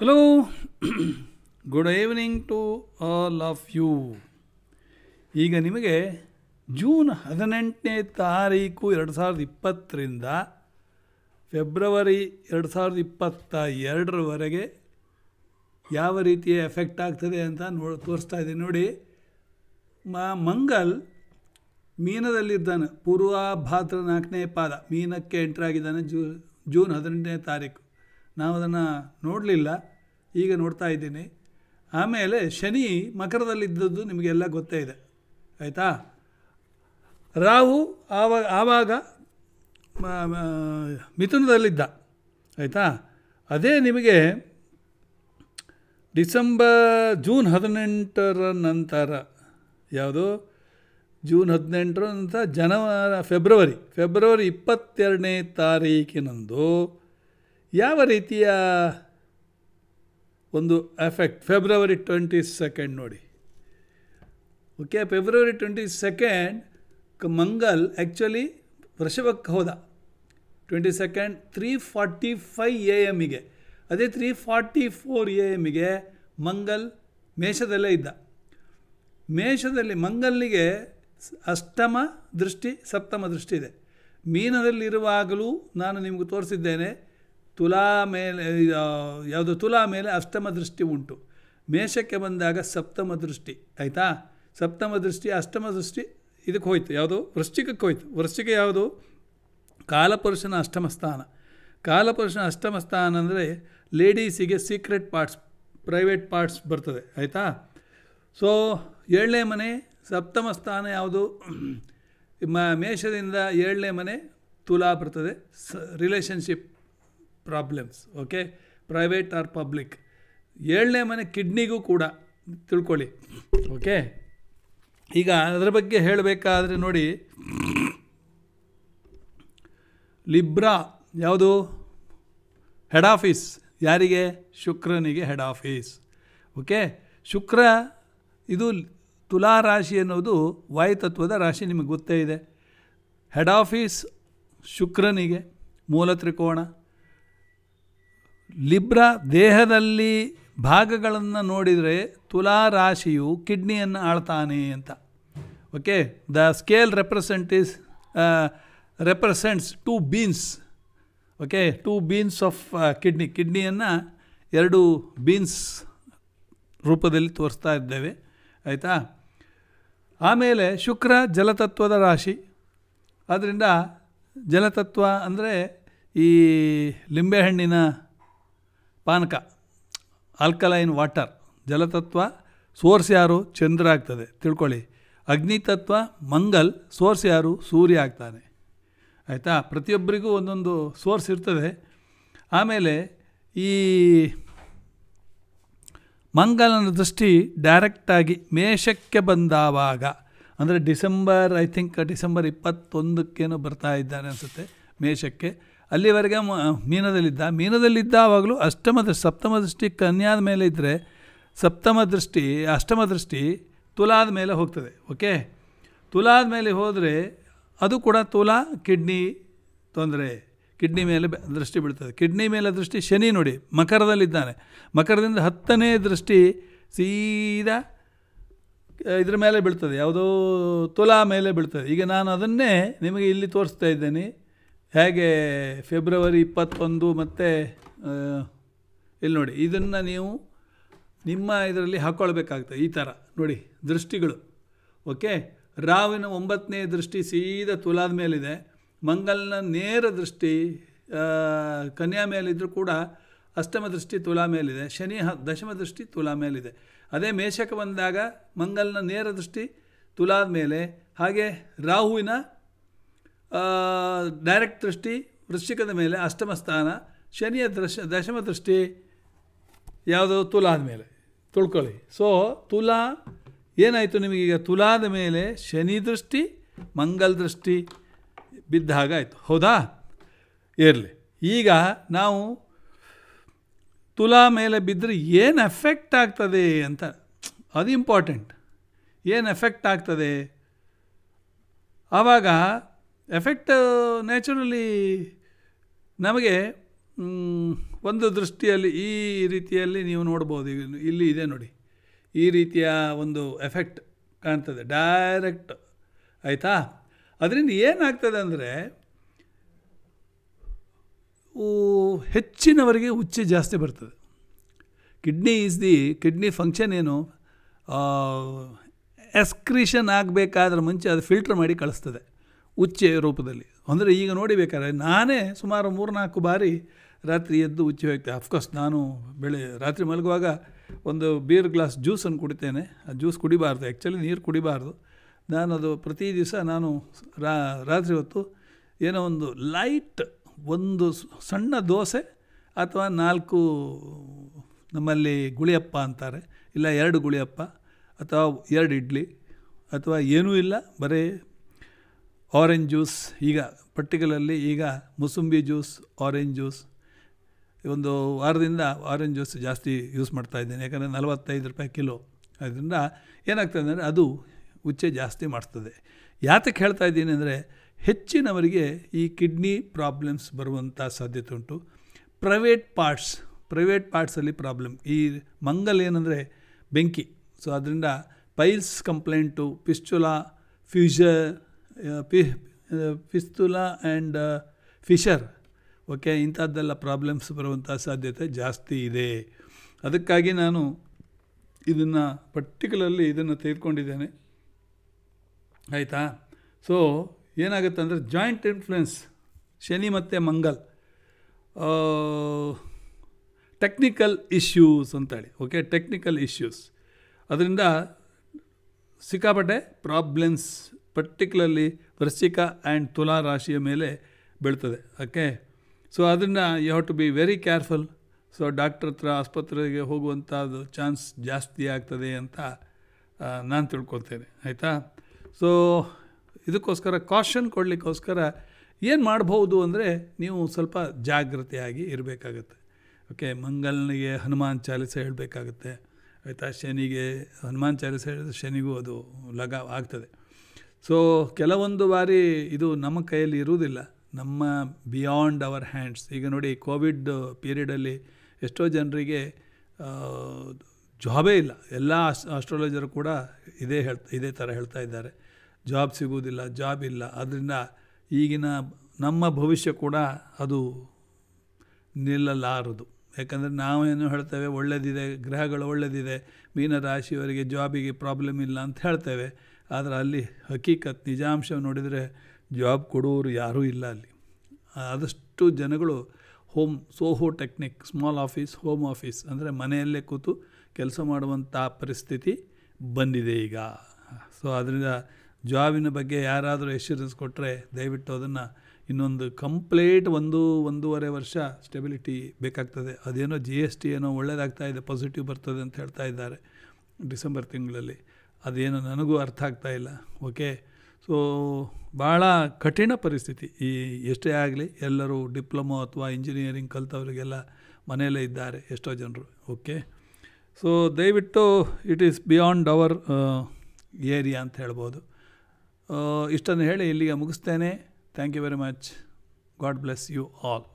Hello good evening to all of you. ಈಗ ನಿಮಗೆ June 18ನೇ ತಾರೀಕು 2020ರಿಂದ ಫೆಬ್ರವರಿ 2022ರವರೆಗೆ ಯಾವ ರೀತಿಯ ಎಫೆಕ್ಟ್ ಆಗ್ತದೆ ಅಂತ ತೋರಿಸ್ತಾ ಇದ್ದೀನಿ ನೋಡಿ. ಮಂಗಲ್ ಮೀನದಲ್ಲಿದ್ದಾನೆ, ಪೂರ್ವಭಾದ್ರ 4ನೇ ಪಾದ ಮೀನಕ್ಕೆ ಎಂಟ್ರಾಗಿದ್ದಾನೆ ಜೂನ್ 18ನೇ ತಾರೀಕು. ನಾವು ಅದನ್ನು ನೋಡಲಿಲ್ಲ, ಈಗ ನೋಡ್ತಾ ಇದ್ದೀನಿ. ಆಮೇಲೆ ಶನಿ ಮಕರದಲ್ಲಿದ್ದದ್ದು ನಿಮಗೆಲ್ಲ ಗೊತ್ತೇ ಇದೆ, ಆಯಿತಾ. ರಾಹು ಆವಾಗ ಮಿಥುನದಲ್ಲಿದ್ದ, ಆಯಿತಾ. ಅದೇ ನಿಮಗೆ ಜೂನ್ 18ರ ನಂತರ, ಯಾವುದು ಜೂನ್ 18ರ ನಂತರ ಫೆಬ್ರವರಿ 22ನೇ ತಾರೀಕಿನಂದು ಯಾವ ರೀತಿಯ ಒಂದು ಎಫೆಕ್ಟ್, ಫೆಬ್ರವರಿ 22 ನೋಡಿ. ಓಕೆ, ಫೆಬ್ರವರಿ 22 ಮಂಗಲ್ ಆ್ಯಕ್ಚುಲಿ ವೃಷಭಕ್ಕೆ ಹೋದ 22 3:45 AM-ಗೆ. ಅದೇ 3:44 AM-ಗೆ ಮಂಗಲ್ ಮೇಷದಲ್ಲೇ ಇದ್ದ. ಮೇಷದಲ್ಲಿ ಮಂಗಲ್ನಿಗೆ ಅಷ್ಟಮ ದೃಷ್ಟಿ, ಸಪ್ತಮ ದೃಷ್ಟಿ ಇದೆ. ಮೀನದಲ್ಲಿರುವಾಗಲೂ ನಾನು ನಿಮಗೆ ತೋರಿಸಿದ್ದೇನೆ, ತುಲಾ ಮೇಲೆ ಅಷ್ಟಮ ದೃಷ್ಟಿ ಉಂಟು. ಮೇಷಕ್ಕೆ ಬಂದಾಗ ಸಪ್ತಮ ದೃಷ್ಟಿ, ಆಯಿತಾ. ಸಪ್ತಮ ದೃಷ್ಟಿ, ಅಷ್ಟಮ ದೃಷ್ಟಿ ಇದಕ್ಕೆ ಹೋಯ್ತು, ಯಾವುದು ವೃಶ್ಚಿಕಕ್ಕೆ ಹೋಯ್ತು. ವೃಶ್ಚಿಕ ಯಾವುದು? ಕಾಲಪುರುಷನ ಅಷ್ಟಮ ಸ್ಥಾನ. ಕಾಲಪುರುಷನ ಅಷ್ಟಮ ಸ್ಥಾನ ಅಂದರೆ ಲೇಡೀಸಿಗೆ ಸೀಕ್ರೆಟ್ ಪಾರ್ಟ್ಸ್, ಪ್ರೈವೇಟ್ ಪಾರ್ಟ್ಸ್ ಬರ್ತದೆ, ಆಯಿತಾ. ಸೊ 7ನೇ ಮನೆ ಸಪ್ತಮ ಸ್ಥಾನ ಯಾವುದು? ಮೇಷದಿಂದ 7ನೇ ಮನೆ ತುಲಾ ಬರ್ತದೆ. Relationship problems, okay, private or public. 7ನೇ ಮನೆ ಕಿಡ್ನಿಗೂ ಕೂಡ ತಿಳ್ಕೊಳ್ಳಿ, ಓಕೆ. ಈಗ ಅದರ ಬಗ್ಗೆ ಹೇಳಬೇಕಾದ್ರೆ ನೋಡಿ, ಲಿಬ್ರಾ ಯಾವುದು? ಹೆಡ್ ಆಫೀಸ್ ಯಾರಿಗೆ? ಶುಕ್ರನಿಗೆ ಹೆಡ್ ಆಫೀಸ್, ಓಕೆ. ಶುಕ್ರ ಇದು ತುಲಾ ರಾಶಿ ಅನ್ನೋದು ವಾಯುತತ್ವದ ರಾಶಿ, ನಿಮಗೆ ಗೊತ್ತೇ ಇದೆ. ಹೆಡ್ ಆಫೀಸ್ ಶುಕ್ರನಿಗೆ, ಮೂಲ ತ್ರಿಕೋಣ. ಲಿಬ್ರಾ ದೇಹದಲ್ಲಿ ಭಾಗಗಳನ್ನು ನೋಡಿದರೆ ತುಲಾ ರಾಶಿಯು ಕಿಡ್ನಿಯನ್ನು ಆಳ್ತಾನೆ ಅಂತ, okay. The scale represents 2 beans, okay. 2 beans of ಕಿಡ್ನಿಯನ್ನು 2 ಬೀನ್ಸ್ ರೂಪದಲ್ಲಿ ತೋರಿಸ್ತಾ ಇದ್ದೇವೆ, ಆಯಿತಾ. ಆಮೇಲೆ ಶುಕ್ರ ಜಲತತ್ವದ ರಾಶಿ. ಆದ್ದರಿಂದ ಜಲತತ್ವ ಅಂದರೆ ಈ ಲಿಂಬೆಹಣ್ಣಿನ ಪಾನಕ, ಆಲ್ಕಲೈನ್ ವಾಟರ್. ಜಲತತ್ವ ಸೋರ್ಸ್ ಯಾರು? ಚಂದ್ರ ಆಗ್ತದೆ, ತಿಳ್ಕೊಳ್ಳಿ. ಅಗ್ನಿತತ್ವ ಮಂಗಲ್, ಸೋರ್ಸ್ ಯಾರು? ಸೂರ್ಯ ಆಗ್ತಾನೆ, ಆಯಿತಾ. ಪ್ರತಿಯೊಬ್ಬರಿಗೂ ಒಂದೊಂದು ಸೋರ್ಸ್ ಇರ್ತದೆ. ಆಮೇಲೆ ಈ ಮಂಗಲನ ದೃಷ್ಟಿ ಡೈರೆಕ್ಟಾಗಿ ಮೇಷಕ್ಕೆ ಬಂದಾವಾಗ, ಅಂದರೆ ಡಿಸೆಂಬರ್ 21 ಬರ್ತಾ ಇದ್ದಾನೆ ಅನಿಸುತ್ತೆ ಮೇಷಕ್ಕೆ. ಅಲ್ಲಿವರೆಗೆ ಮೀನದಲ್ಲಿದ್ದಾವಾಗಲೂ ಸಪ್ತಮ ದೃಷ್ಟಿ ಕನ್ಯಾದ ಮೇಲೆ ಇದ್ದರೆ, ಅಷ್ಟಮ ದೃಷ್ಟಿ ತುಲಾದ ಮೇಲೆ ಹೋಗ್ತದೆ, ಓಕೆ. ತುಲಾದ ಮೇಲೆ ಹೋದರೆ ಅದು ಕೂಡ ತುಲಾ ಕಿಡ್ನಿ ತೊಂದರೆ, ಕಿಡ್ನಿ ಮೇಲೆ ದೃಷ್ಟಿ ಬೀಳ್ತದೆ. ಕಿಡ್ನಿ ಮೇಲೆ ದೃಷ್ಟಿ ಶನಿ ನೋಡಿ ಮಕರದಲ್ಲಿದ್ದಾನೆ. ಮಕರದಿಂದ 10ನೇ ದೃಷ್ಟಿ ಸೀದಾ ಇದ್ರ ಮೇಲೆ ಬೀಳ್ತದೆ, ಯಾವುದೋ ತುಲಾ ಮೇಲೆ ಬೀಳ್ತದೆ. ಈಗ ನಾನು ಅದನ್ನೇ ನಿಮಗೆ ಇಲ್ಲಿ ತೋರಿಸ್ತಾ ಇದ್ದೇನೆ, ಹೇಗೆ ಫೆಬ್ರವರಿ 21 ಮತ್ತು ಇಲ್ಲಿ ನೋಡಿ. ಇದನ್ನು ನೀವು ನಿಮ್ಮ ಇದರಲ್ಲಿ ಹಾಕ್ಕೊಳ್ಬೇಕಾಗ್ತದೆ, ಈ ಥರ ನೋಡಿ ದೃಷ್ಟಿಗಳು, ಓಕೆ. ರಾವಿನ 9ನೇ ದೃಷ್ಟಿ ಸೀದಾ ತುಲಾದ ಮೇಲಿದೆ. ಮಂಗಲ್ನ ನೇರ ದೃಷ್ಟಿ ಕನ್ಯಾ ಮೇಲಿದ್ದರೂ ಕೂಡ ಅಷ್ಟಮ ದೃಷ್ಟಿ ತುಲಾ ಮೇಲಿದೆ. ಶನಿ ದಶಮ ದೃಷ್ಟಿ ತುಲಾ ಮೇಲಿದೆ. ಅದೇ ಮೇಷಕ್ಕೆ ಬಂದಾಗ ಮಂಗಲ್ನ ನೇರ ದೃಷ್ಟಿ ತುಲಾದ ಮೇಲೆ, ಹಾಗೆ ರಾಹುವಿನ ಡೈರೆಕ್ಟ್ ದೃಷ್ಟಿ ವೃಶ್ಚಿಕದ ಮೇಲೆ ಅಷ್ಟಮ ಸ್ಥಾನ. ಶನಿಯ ದಶಮ ದೃಷ್ಟಿ ಯಾವುದು? ತುಲಾದ ಮೇಲೆ, ತಿಳ್ಕೊಳ್ಳಿ. ಸೊ ತುಲಾ ಏನಾಯಿತು ನಿಮಗೀಗ? ತುಲಾದ ಮೇಲೆ ಶನಿ ದೃಷ್ಟಿ, ಮಂಗಲ್ ದೃಷ್ಟಿ ಬಿದ್ದ ಹಾಗಾಯಿತು, ಹೌದಾ? ಇರಲಿ. ಈಗ ನಾವು ತುಲಾ ಮೇಲೆ ಬಿದ್ದರೆ ಏನು ಎಫೆಕ್ಟ್ ಆಗ್ತದೆ ಅಂತ, ಅದು ಇಂಪಾರ್ಟೆಂಟ್. ಏನು ಎಫೆಕ್ಟ್ ಆಗ್ತದೆ? ಆವಾಗ ಎಫೆಕ್ಟ್ ನ್ಯಾಚುರಲಿ ನಮಗೆ ಒಂದು ದೃಷ್ಟಿಯಲ್ಲಿ ಈ ರೀತಿಯಲ್ಲಿ ನೀವು ನೋಡ್ಬೋದು. ಇಲ್ಲಿ ಇದೆ ನೋಡಿ, ಈ ರೀತಿಯ ಒಂದು ಎಫೆಕ್ಟ್ ಕಾಣ್ತದೆ ಡೈರೆಕ್ಟ್, ಆಯಿತಾ. ಅದರಿಂದ ಏನಾಗ್ತದೆ ಅಂದರೆ ಹೆಚ್ಚಿನವರಿಗೆ ಉಚ್ಚೆ ಜಾಸ್ತಿ ಬರ್ತದೆ. ಕಿಡ್ನಿ ಫಂಕ್ಷನ್ ಏನು, ಎಸ್ಕ್ರೀಷನ್ ಆಗಬೇಕಾದ್ರೆ ಮುಂಚೆ ಅದು ಫಿಲ್ಟ್ರ್ ಮಾಡಿ ಕಳಿಸ್ತದೆ ಉಚ್ಚೆ ರೂಪದಲ್ಲಿ. ಅಂದರೆ ಈಗ ನೋಡಿಬೇಕಾದ್ರೆ ನಾನೇ ಸುಮಾರು 3-4 ಬಾರಿ ರಾತ್ರಿ ಎದ್ದು ಉಚ್ಚೆ ಹೋಗ್ತೇನೆ. ಅಫ್ಕೋರ್ಸ್ ನಾನು ರಾತ್ರಿ ಮಲಗುವಾಗ ಒಂದು ಬೀರ್ ಗ್ಲಾಸ್ ಜ್ಯೂಸನ್ನು ಕುಡಿತೇನೆ. ಆ ಜ್ಯೂಸ್ ಕುಡಿಬಾರ್ದು, ಆ್ಯಕ್ಚುಲಿ ನೀರು ಕುಡಿಬಾರ್ದು. ನಾನು ಅದು ಪ್ರತಿ ದಿವಸ ನಾನು ರಾತ್ರಿ ಹೊತ್ತು ಏನೋ ಒಂದು ಲೈಟ್, ಒಂದು ಸಣ್ಣ ದೋಸೆ ಅಥವಾ 4 ನಮ್ಮಲ್ಲಿ ಗುಳಿಯಪ್ಪ ಅಂತಾರೆ, ಇಲ್ಲ 2 ಗುಳಿಯಪ್ಪ ಅಥವಾ 2 ಇಡ್ಲಿ ಅಥವಾ ಏನೂ ಇಲ್ಲ, ಬರೀ ಆರೆಂಜ್ ಜ್ಯೂಸ್. ಈಗ ಪರ್ಟಿಕ್ಯುಲರ್ಲಿ ಈಗ ಮೂಸಂಬಿ ಜ್ಯೂಸ್, ಆರೆಂಜ್ ಜ್ಯೂಸ್, ಒಂದು ವಾರದಿಂದ ಆರೆಂಜ್ ಜ್ಯೂಸ್ ಜಾಸ್ತಿ ಯೂಸ್ ಮಾಡ್ತಾಯಿದ್ದೇನೆ. ಯಾಕಂದರೆ 45 ರೂಪಾಯಿ ಕಿಲೋ. ಅದರಿಂದ ಏನಾಗ್ತದೆ ಅಂದರೆ ಅದು ಉಚ್ಚೆ ಜಾಸ್ತಿ ಮಾಡ್ತದೆ. ಯಾತಕ್ಕೆ ಹೇಳ್ತಾ ಇದ್ದೀನಿ ಅಂದರೆ ಹೆಚ್ಚಿನವರಿಗೆ ಈ ಕಿಡ್ನಿ ಪ್ರಾಬ್ಲಮ್ಸ್ ಬರುವಂಥ ಸಾಧ್ಯತೆ ಉಂಟು. ಪ್ರೈವೇಟ್ ಪಾರ್ಟ್ಸಲ್ಲಿ ಪ್ರಾಬ್ಲಮ್. ಈ ಮಂಗಲ್ ಏನಂದರೆ ಬೆಂಕಿ. ಸೊ ಅದರಿಂದ piles complaint, fistula and fissure, okay, ಇಂಥದ್ದೆಲ್ಲ ಪ್ರಾಬ್ಲಮ್ಸ್ ಬರುವಂಥ ಸಾಧ್ಯತೆ ಜಾಸ್ತಿ ಇದೆ. ಅದಕ್ಕಾಗಿ ನಾನು ಇದನ್ನು ಪರ್ಟಿಕ್ಯುಲರ್ಲಿ ತೆಗೆದುಕೊಂಡಿದ್ದೇನೆ, ಆಯಿತಾ. ಸೊ ಏನಾಗುತ್ತೆ ಅಂದರೆ ಜಾಯಿಂಟ್ ಇನ್ಫ್ಲುಯೆನ್ಸ್, ಶನಿ ಮತ್ತು ಮಂಗಲ್, ಟೆಕ್ನಿಕಲ್ ಇಶ್ಯೂಸ್ ಅಂತೇಳಿ, ಓಕೆ, ಟೆಕ್ನಿಕಲ್ ಇಶ್ಯೂಸ್. ಅದರಿಂದ ಸಿಕ್ಕಾಪಟ್ಟೆ ಪ್ರಾಬ್ಲಮ್ಸ್ ಪರ್ಟಿಕ್ಯುಲರ್ಲಿ ವೃಶ್ಚಿಕ ಆ್ಯಂಡ್ ತುಲಾ ರಾಶಿಯ ಮೇಲೆ ಬೀಳ್ತದೆ, ಓಕೆ. ಸೊ ಅದನ್ನು you have to be very careful. So doctor ಹತ್ರ, ಆಸ್ಪತ್ರೆಗೆ ಹೋಗುವಂಥದ್ದು ಚಾನ್ಸ್ ಜಾಸ್ತಿ ಆಗ್ತದೆ ಅಂತ ನಾನು ತಿಳ್ಕೊತೇನೆ, ಆಯಿತಾ. ಸೊ ಇದಕ್ಕೋಸ್ಕರ ಕಾಷನ್ ಕೊಡಲಿಕ್ಕೋಸ್ಕರ ಏನು ಮಾಡ್ಬೋದು ಅಂದರೆ ನೀವು ಸ್ವಲ್ಪ ಜಾಗ್ರತೆಯಾಗಿ ಇರಬೇಕಾಗತ್ತೆ, ಓಕೆ. ಮಂಗಲ್ನಿಗೆ ಹನುಮಾನ್ ಚಾಲಿಸ ಹೇಳಬೇಕಾಗತ್ತೆ, ಆಯಿತಾ. ಶನಿಗೆ ಹನುಮಾನ್ ಚಾಲಿಸ ಹೇಳಿದ್ರೆ ಶನಿಗೂ ಅದು ಆಗ್ತದೆ. ಸೊ ಕೆಲವೊಂದು ಬಾರಿ ಇದು ನಮ್ಮ ಕೈಯಲ್ಲಿ ಇರುವುದಿಲ್ಲ, ನಮ್ಮ ಬಿಯಾಂಡ್ ಅವರ್ ಹ್ಯಾಂಡ್ಸ್. ಈಗ ನೋಡಿ, ಕೋವಿಡ್ ಪೀರಿಯಡಲ್ಲಿ ಎಷ್ಟೋ ಜನರಿಗೆ ಜಾಬೇ ಇಲ್ಲ. ಎಲ್ಲ ಆಸ್ಟ್ರಾಲಜರು ಕೂಡ ಇದೇ ಥರ ಹೇಳ್ತಾ ಇದ್ದಾರೆ, ಜಾಬ್ ಸಿಗುವುದಿಲ್ಲ, ಜಾಬ್ ಇಲ್ಲ. ಅದರಿಂದ ಈಗಿನ ನಮ್ಮ ಭವಿಷ್ಯ ಕೂಡ ಅದು ನಿಲ್ಲಲಾರದು. ಯಾಕಂದರೆ ನಾವೇನು ಹೇಳ್ತೇವೆ, ಒಳ್ಳೆಯದಿದೆ, ಗ್ರಹಗಳು ಒಳ್ಳೆಯದಿದೆ, ಮೀನರಾಶಿಯವರಿಗೆ ಜಾಬಿಗೆ ಪ್ರಾಬ್ಲಮ್ ಇಲ್ಲ ಅಂತ ಹೇಳ್ತೇವೆ. ಆದರೆ ಅಲ್ಲಿ ಹಕೀಕತ್ ನಿಜಾಂಶ ನೋಡಿದರೆ ಜಾಬ್ ಕೊಡುವವರು ಯಾರೂ ಇಲ್ಲ ಅಲ್ಲಿ. ಆದಷ್ಟು ಜನಗಳು SOHO technique, small office, home office, ಅಂದರೆ ಮನೆಯಲ್ಲೇ ಕೂತು ಕೆಲಸ ಮಾಡುವಂಥ ಪರಿಸ್ಥಿತಿ ಬಂದಿದೆ ಈಗ. ಸೊ ಅದರಿಂದ ಜಾಬಿನ ಬಗ್ಗೆ ಯಾರಾದರೂ ಎಶ್ಯೂರೆನ್ಸ್ ಕೊಟ್ಟರೆ ದಯವಿಟ್ಟು ಅದನ್ನು ಇನ್ನೊಂದು ಕಂಪ್ಲೀಟ್ 1-1.5 ವರ್ಷ ಸ್ಟೆಬಿಲಿಟಿ ಬೇಕಾಗ್ತದೆ. ಅದೇನೋ GST ಏನೋ ಒಳ್ಳೆಯದಾಗ್ತಾಯಿದೆ, ಪಾಸಿಟಿವ್ ಬರ್ತದೆ ಅಂತ ಹೇಳ್ತಾ ಇದ್ದಾರೆ ಡಿಸೆಂಬರ್ ತಿಂಗಳಲ್ಲಿ. ಅದೇನೋ ನನಗೂ ಅರ್ಥ ಆಗ್ತಾಯಿಲ್ಲ, ಓಕೆ. ಸೊ ಭಾಳ ಕಠಿಣ ಪರಿಸ್ಥಿತಿ. ಎಷ್ಟೇ ಆಗಲಿ ಎಲ್ಲರೂ ಡಿಪ್ಲೊಮೊ ಅಥವಾ ಇಂಜಿನಿಯರಿಂಗ್ ಕಲಿತವರಿಗೆಲ್ಲ ಮನೆಯಲ್ಲೇ ಇದ್ದಾರೆ ಎಷ್ಟೋ ಜನರು, ಓಕೆ. ಸೊ ದಯವಿಟ್ಟು it is beyond our area ಅಂತ ಹೇಳ್ಬೋದು. ಇಷ್ಟನ್ನು ಹೇಳಿ ಇಲ್ಲಿಗೆ ಮುಗಿಸ್ತೇನೆ. Thank you very much. God bless you all.